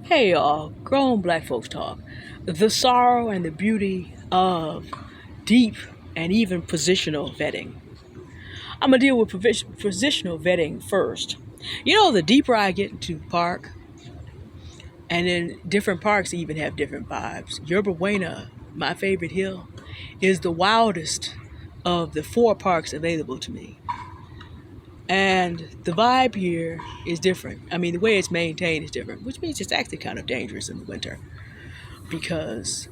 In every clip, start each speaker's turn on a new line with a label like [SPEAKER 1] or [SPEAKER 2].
[SPEAKER 1] Hey y'all, grown black folks talk. The sorrow and the beauty of deep and even positional vetting. I'm gonna deal with positional vetting first. You know, the deeper I get into the park, and then different parks even have different vibes. Yerba Buena, my favorite hill, is the wildest of the four parks available to me. And the vibe here is different. I mean, the way it's maintained is different, which means it's actually kind of dangerous in the winter because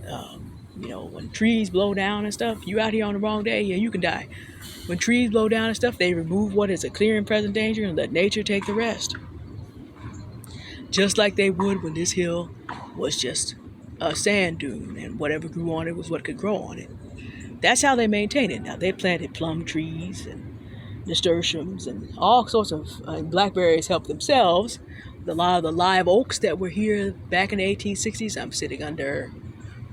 [SPEAKER 1] when trees blow down and stuff, you out here on the wrong day, yeah, you can die. When trees blow down and stuff, they remove what is a clear and present danger and let nature take the rest, just like they would when this hill was just a sand dune and whatever grew on it was what could grow on it. That's how they maintain it. Now they planted plum trees and nasturtiums and all sorts of blackberries help themselves. A lot of the live oaks that were here back in the 1860s, I'm sitting under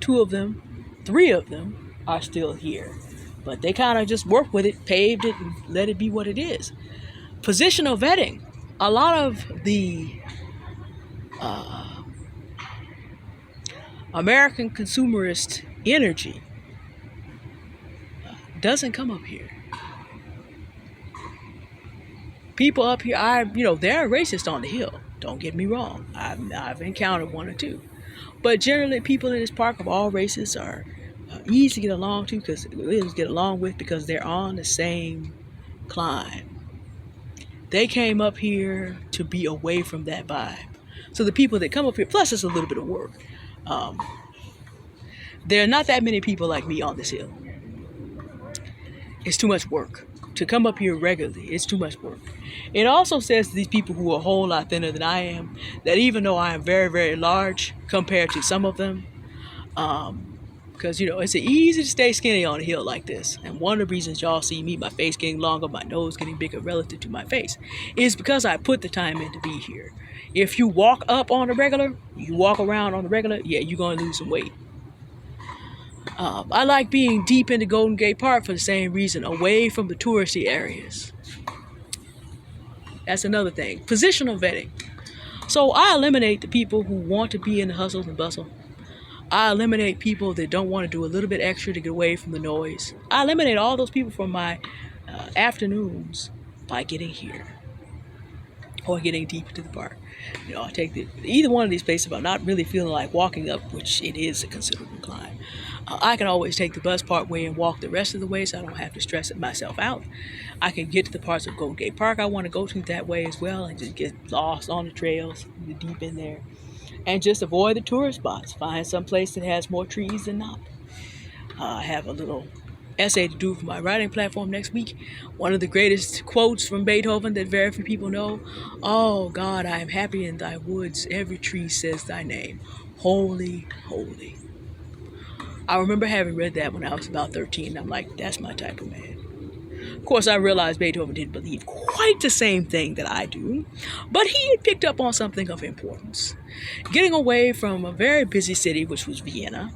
[SPEAKER 1] two of them. Three of them are still here, but they kind of just worked with it, paved it, and let it be what it is. Positional vetting. A lot of the American consumerist energy doesn't come up here. People up here, they're racist on the hill. Don't get me wrong. I've encountered one or two. But generally, people in this park of all races are easy to get along to because they're on the same climb. They came up here to be away from that vibe. So the people that come up here, plus it's a little bit of work. There are not that many people like me on this hill. It's too much work. To come up here regularly, it's too much work. It also says to these people who are a whole lot thinner than I am, that even though I am very, very large compared to some of them, because, it's easy to stay skinny on a hill like this. And one of the reasons y'all see me, my face getting longer, my nose getting bigger relative to my face, is because I put the time in to be here. If you walk up on the regular, you walk around on the regular, yeah, you're going to lose some weight. I like being deep into Golden Gate Park for the same reason, away from the touristy areas. That's another thing. Positional vetting. So I eliminate the people who want to be in the hustle and bustle. I eliminate people that don't want to do a little bit extra to get away from the noise. I eliminate all those people from my afternoons by getting here or getting deep into the park. I take either one of these places if I'm not really feeling like walking up, which it is a considerable climb. I can always take the bus part way and walk the rest of the way so I don't have to stress it myself out. I can get to the parts of Golden Gate Park I want to go to that way as well and just get lost on the trails, deep in there. And just avoid the tourist spots. Find some place that has more trees than not. I have a little essay to do for my writing platform next week. One of the greatest quotes from Beethoven that very few people know. Oh God, I am happy in thy woods. Every tree says thy name. Holy, holy. I remember having read that when I was about 13. I'm like, that's my type of man. Of course, I realized Beethoven didn't believe quite the same thing that I do, but he had picked up on something of importance. Getting away from a very busy city, which was Vienna,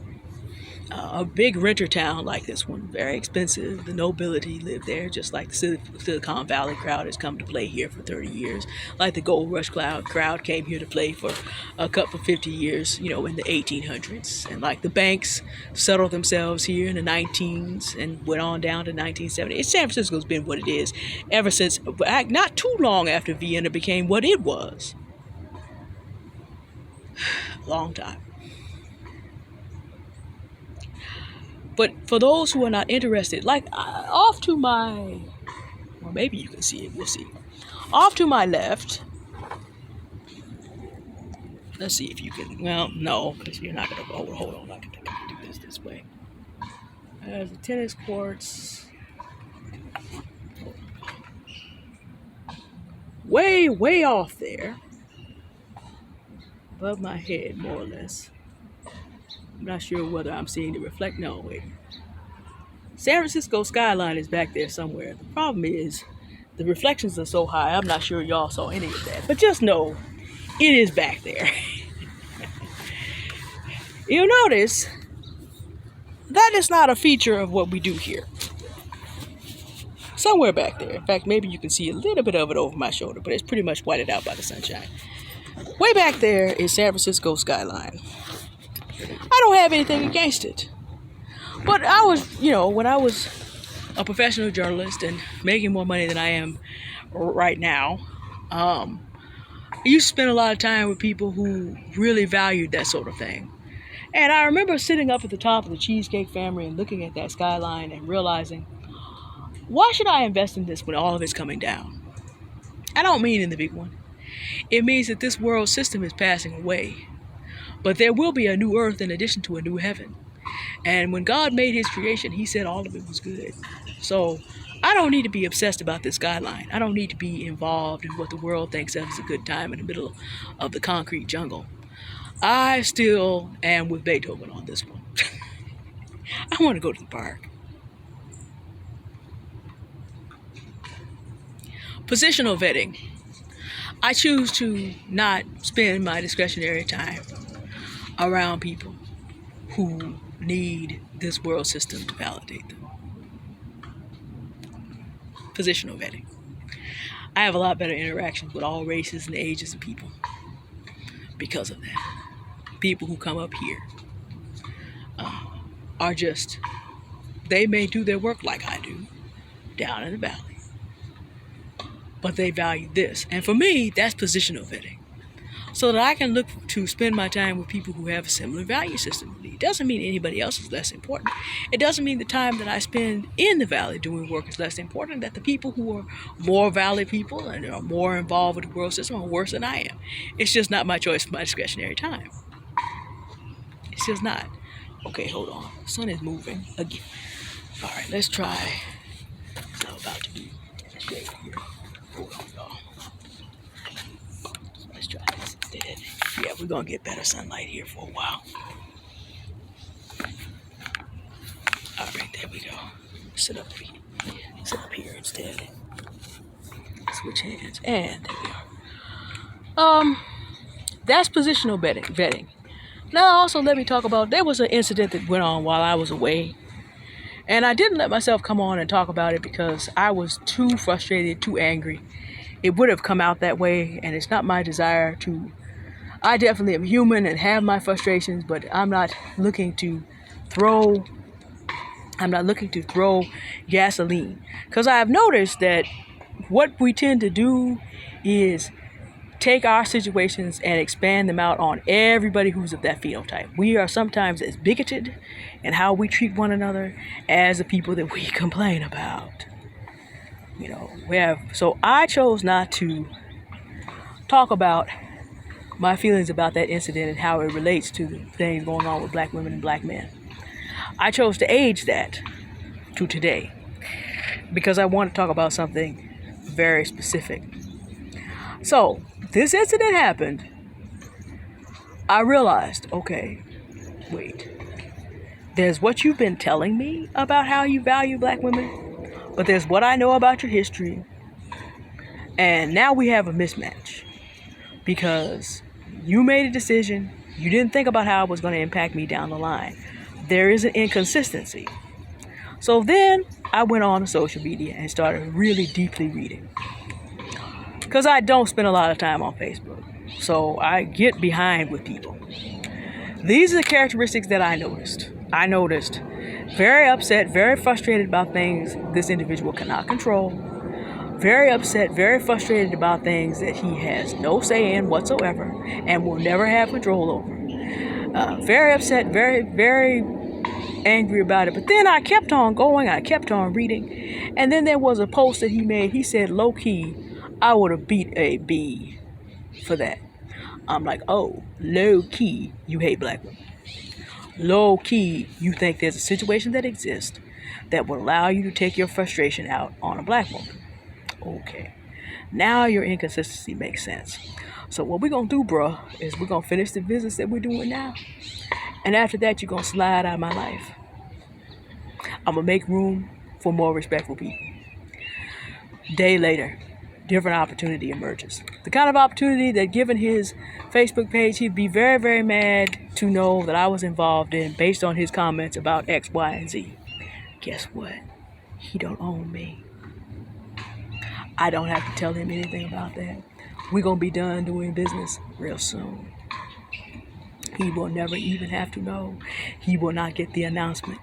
[SPEAKER 1] a big renter town like this one, very expensive. The nobility lived there, just like the Silicon Valley crowd has come to play here for 30 years. Like the Gold Rush crowd came here to play for a couple of 50 years, in the 1800s. And like the banks settled themselves here in the 19s and went on down to 1970. San Francisco's been what it is ever since, not too long after Vienna became what it was. Long time. But for those who are not interested, off to my, or maybe you can see it, we'll see. Off to my left, let's see if you can, well, no, because you're not going to, hold on, I can do this way. There's the tennis courts. Way, way off there, above my head, more or less. I'm not sure whether I'm seeing the reflect. No, wait. San Francisco skyline is back there somewhere. The problem is the reflections are so high, I'm not sure y'all saw any of that. But just know, it is back there. You'll notice that is not a feature of what we do here. Somewhere back there. In fact, maybe you can see a little bit of it over my shoulder, but it's pretty much whited out by the sunshine. Way back there is San Francisco skyline. I don't have anything against it. But I was, when I was a professional journalist and making more money than I am right now, I used to spend a lot of time with people who really valued that sort of thing. And I remember sitting up at the top of the Cheesecake Family and looking at that skyline and realizing, why should I invest in this when all of it's coming down? I don't mean in the big one. It means that this world system is passing away. But there will be a new earth in addition to a new heaven. And when God made his creation, he said all of it was good. So I don't need to be obsessed about this skyline. I don't need to be involved in what the world thinks of as a good time in the middle of the concrete jungle. I still am with Beethoven on this one. I want to go to the park. Positional vetting. I choose to not spend my discretionary time around people who need this world system to validate them. Positional vetting. I have a lot better interactions with all races and ages of people because of that. People who come up here are just, they may do their work like I do down in the valley, but they value this. And for me, that's positional vetting. So that I can look to spend my time with people who have a similar value system to me. It doesn't mean anybody else is less important. It doesn't mean the time that I spend in the valley doing work is less important, that the people who are more valley people and are more involved with the world system are worse than I am. It's just not my choice for my discretionary time. It's just not. Okay, hold on. The sun is moving again. All right, let's try. I'm about to be straight here. Hold on, y'all. Let's try this instead. Yeah, we're going to get better sunlight here for a while. All right, there we go. Sit up here instead. Switch hands. And there we are. That's positional vetting. Now, also, let me talk about, there was an incident that went on while I was away. And I didn't let myself come on and talk about it because I was too frustrated, too angry. It would have come out that way, and it's not my desire to. I definitely am human and have my frustrations, but I'm not looking to throw gasoline. Because I have noticed that what we tend to do is take our situations and expand them out on everybody who's of that phenotype. We are sometimes as bigoted in how we treat one another as the people that we complain about. So I chose not to talk about my feelings about that incident and how it relates to the things going on with black women and black men. I chose to age that to today because I want to talk about something very specific. So, this incident happened. I realized, okay, wait. There's what you've been telling me about how you value black women, but there's what I know about your history. And now we have a mismatch because you made a decision. You didn't think about how it was going to impact me down the line. There is an inconsistency. So then I went on to social media and started really deeply reading. Because I don't spend a lot of time on Facebook. So I get behind with people. These are the characteristics that I noticed. I noticed very upset, very frustrated about things this individual cannot control. Very upset, very frustrated about things that he has no say in whatsoever and will never have control over. Very upset, very, very angry about it. But then I kept on going. I kept on reading. And then there was a post that he made. He said, low key, I would have beat a bee for that. I'm like, oh, low key, you hate black women. Low key, you think there's a situation that exists that will allow you to take your frustration out on a black woman. Okay. Now your inconsistency makes sense. So what we're going to do, bro, is we're going to finish the business that we're doing now. And after that, you're going to slide out of my life. I'm going to make room for more respectful people. Day later, different opportunity emerges. The kind of opportunity that, given his Facebook page, he'd be very, very mad to know that I was involved in based on his comments about X, Y, and Z. Guess what? He don't own me. I don't have to tell him anything about that. we're going to be done doing business real soon. He will never even have to know. He will not get the announcement.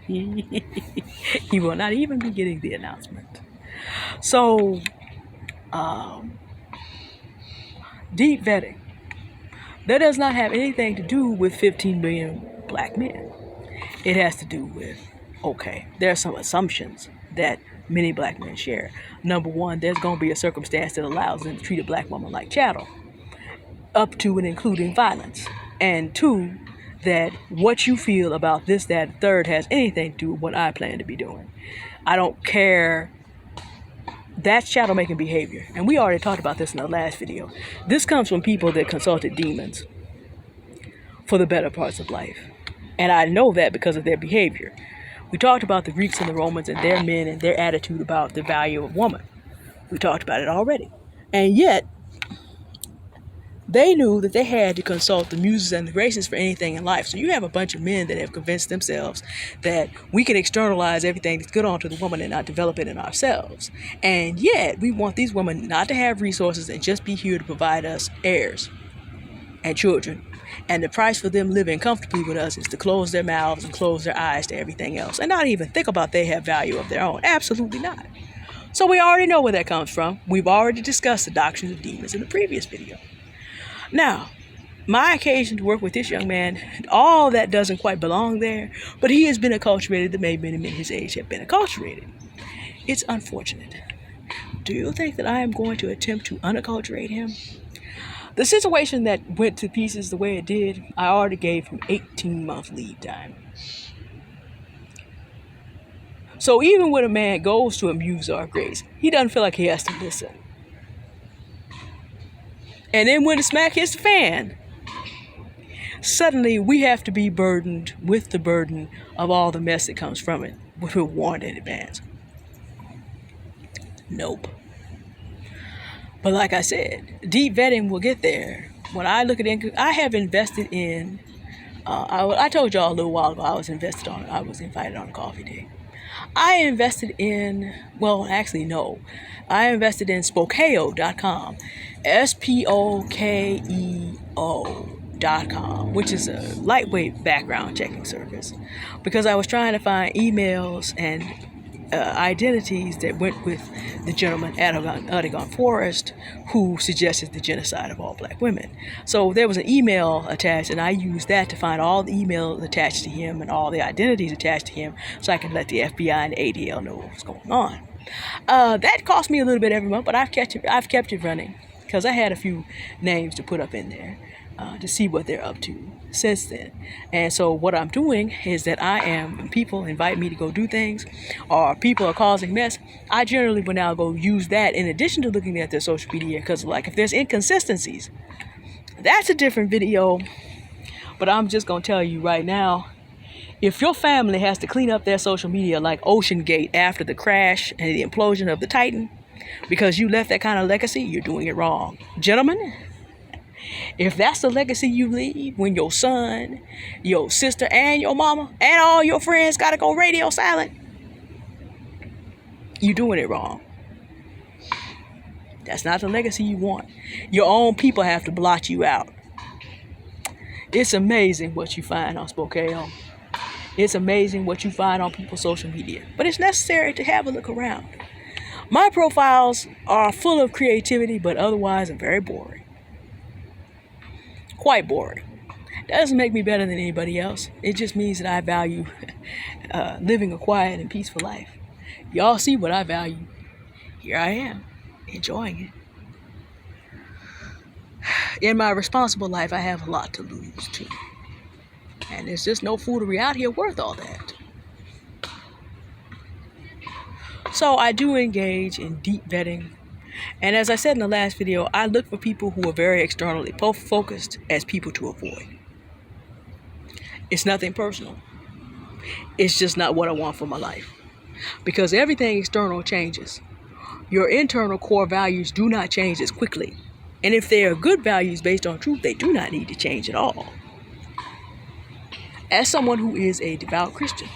[SPEAKER 1] He will not even be getting the announcement. So, deep vetting. That does not have anything to do with 15 million black men. It has to do with, okay, there are some assumptions that many black men share. Number one, there's going to be a circumstance that allows them to treat a black woman like chattel, up to and including violence. And two, that what you feel about this, that, and third has anything to do with what I plan to be doing. I don't care. That's chattel making behavior. And we already talked about this in the last video. This comes from people that consulted demons for the better parts of life. And I know that because of their behavior. We talked about the Greeks and the Romans and their men and their attitude about the value of woman. We talked about it already. And yet, they knew that they had to consult the muses and the graces for anything in life. So you have a bunch of men that have convinced themselves that we can externalize everything that's good onto the woman and not develop it in ourselves. And yet, we want these women not to have resources and just be here to provide us heirs and children. And the price for them living comfortably with us is to close their mouths and close their eyes to everything else and not even think about they have value of their own. Absolutely not. So we already know where that comes from. We've already discussed the doctrines of demons in the previous video. Now, my occasion to work with this young man, all that doesn't quite belong there, but he has been acculturated the way many men his age have been acculturated. It's unfortunate. Do you think that I am going to attempt to unacculturate him? The situation that went to pieces the way it did, I already gave him 18-month lead time. So even when a man goes to amuse our grace, he doesn't feel like he has to listen. And then when the smack hits the fan, suddenly we have to be burdened with the burden of all the mess that comes from it. We're warned in advance. Nope. But like I said, deep vetting will get there. When I look at it, I have invested in, I told y'all a little while ago I was invited on a coffee date. I invested in, I invested in Spokeo.com, Spokeo.com, which is a lightweight background checking service, because I was trying to find emails and identities that went with the gentleman Adigon Forrest, who suggested the genocide of all black women. So there was an email attached, and I used that to find all the emails attached to him and all the identities attached to him, so I can let the FBI and the ADL know what's going on. That cost me a little bit every month, but I've kept it running because I had a few names to put up in there to see what they're up to since then. And so what I'm doing is that when people invite me to go do things, or people are causing mess, I generally will now go use that in addition to looking at their social media, because like if there's inconsistencies, that's a different video. But I'm just going to tell you right now, if your family has to clean up their social media like OceanGate after the crash and the implosion of the Titan because you left that kind of legacy, you're doing it wrong. Gentlemen, if that's the legacy you leave when your son, your sister, and your mama, and all your friends got to go radio silent, you're doing it wrong. That's not the legacy you want. Your own people have to blot you out. It's amazing what you find on Spokeo. It's amazing what you find on people's social media. But it's necessary to have a look around. My profiles are full of creativity, but otherwise are very boring. Quite boring. That doesn't make me better than anybody else. It just means that I value living a quiet and peaceful life. Y'all see what I value. Here I am, enjoying it. In my responsible life, I have a lot to lose too. And there's just no foolery out here worth all that. So I do engage in deep vetting. And as I said in the last video, I look for people who are very externally focused as people to avoid. It's nothing personal. It's just not what I want for my life. Because everything external changes. Your internal core values do not change as quickly. And if they are good values based on truth, they do not need to change at all. As someone who is a devout Christian,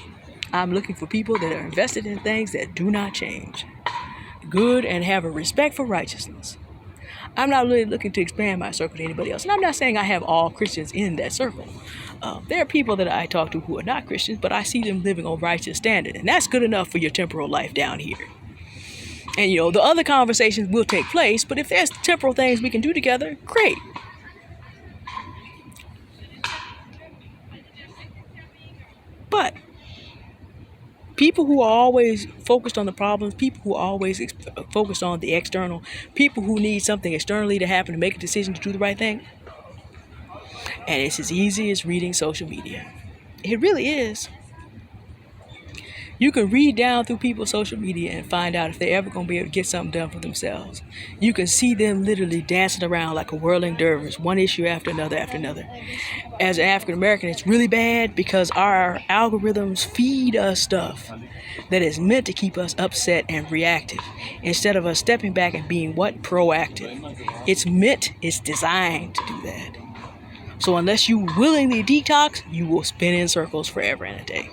[SPEAKER 1] I'm looking for people that are invested in things that do not change. Good and have a respect for righteousness. I'm not really looking to expand my circle to anybody else. And I'm not saying I have all Christians in that circle. There are people that I talk to who are not Christians, but I see them living on righteous standard. And that's good enough for your temporal life down here. And, the other conversations will take place, but if there's temporal things we can do together, great. But people who are always focused on the problems, people who are always focused on the external, people who need something externally to happen to make a decision to do the right thing, and it's as easy as reading social media. It really is. You can read down through people's social media and find out if they're ever going to be able to get something done for themselves. You can see them literally dancing around like a whirling dervish, one issue after another after another. As an African American, it's really bad because our algorithms feed us stuff that is meant to keep us upset and reactive instead of us stepping back and being proactive. It's designed to do that. So unless you willingly detox, you will spin in circles forever and a day.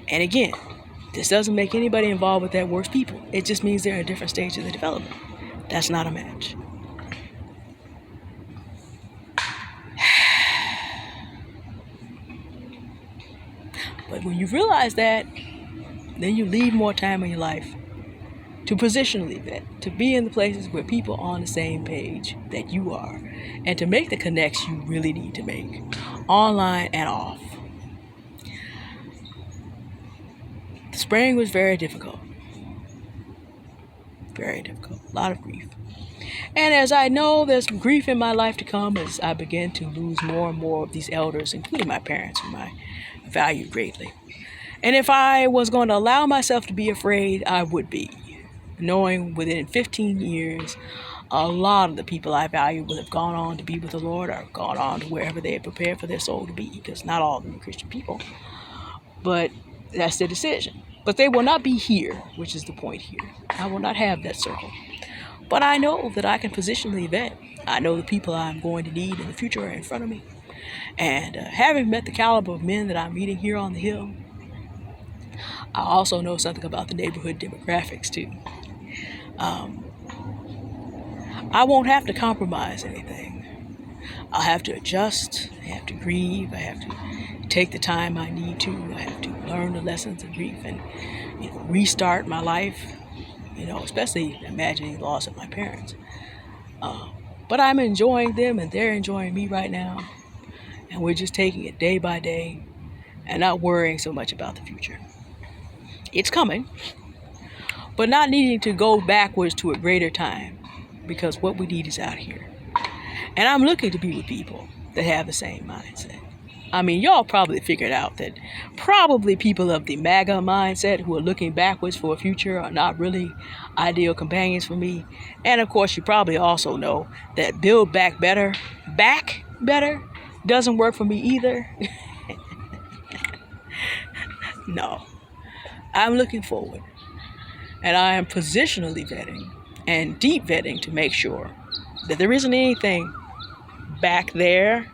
[SPEAKER 1] And again, this doesn't make anybody involved with that worse people. It just means they're in a different stage of the development. That's not a match. But when you realize that, then you leave more time in your life to positionally vet, to be in the places where people are on the same page that you are, and to make the connects you really need to make, online and off. The spring was very difficult. Very difficult. A lot of grief. And as I know there's grief in my life to come as I begin to lose more and more of these elders, including my parents, whom I value greatly. And if I was going to allow myself to be afraid, I would be. Knowing within 15 years, a lot of the people I value will have gone on to be with the Lord or gone on to wherever they had prepared for their soul to be, because not all of them are Christian people. But that's their decision. But they will not be here, which is the point here. I will not have that circle. But I know that I can positionally vet. I know the people I'm going to need in the future are in front of me. And having met the caliber of men that I'm meeting here on the Hill, I also know something about the neighborhood demographics too. I won't have to compromise anything. I'll have to adjust. I have to grieve. I have to take the time I need to. I have to learn the lessons of grief and restart my life. Especially imagining the loss of my parents. But I'm enjoying them and they're enjoying me right now. And we're just taking it day by day and not worrying so much about the future. It's coming, but not needing to go backwards to a greater time, because what we need is out here. And I'm looking to be with people that have the same mindset. I mean, y'all probably figured out that probably people of the MAGA mindset who are looking backwards for a future are not really ideal companions for me. And of course, you probably also know that build back better doesn't work for me either. No, I'm looking forward. And I am positionally vetting and deep vetting to make sure that there isn't anything back there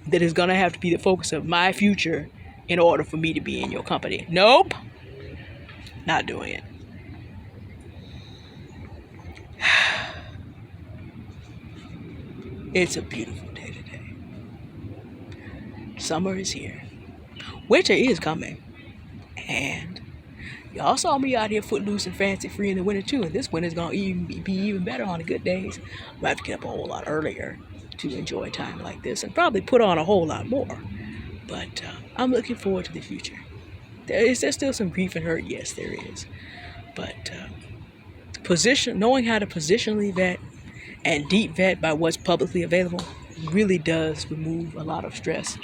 [SPEAKER 1] that is going to have to be the focus of my future in order for me to be in your company. Nope. Not doing it. It's a beautiful day today. Summer is here. Winter is coming. And y'all saw me out here footloose and fancy free in the winter too. And this winter's going to be even better on the good days. I'm going to have to get up a whole lot earlier to enjoy time like this and probably put on a whole lot more. But I'm looking forward to the future. Is there still some grief and hurt? Yes, there is. But knowing how to positionally vet and deep vet by what's publicly available really does remove a lot of stress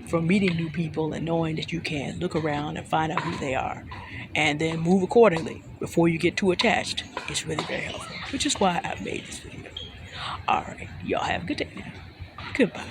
[SPEAKER 1] from meeting new people and knowing that you can look around and find out who they are and then move accordingly before you get too attached. It's really very helpful, which is why I've made this video. All right, y'all have a good day now. Goodbye.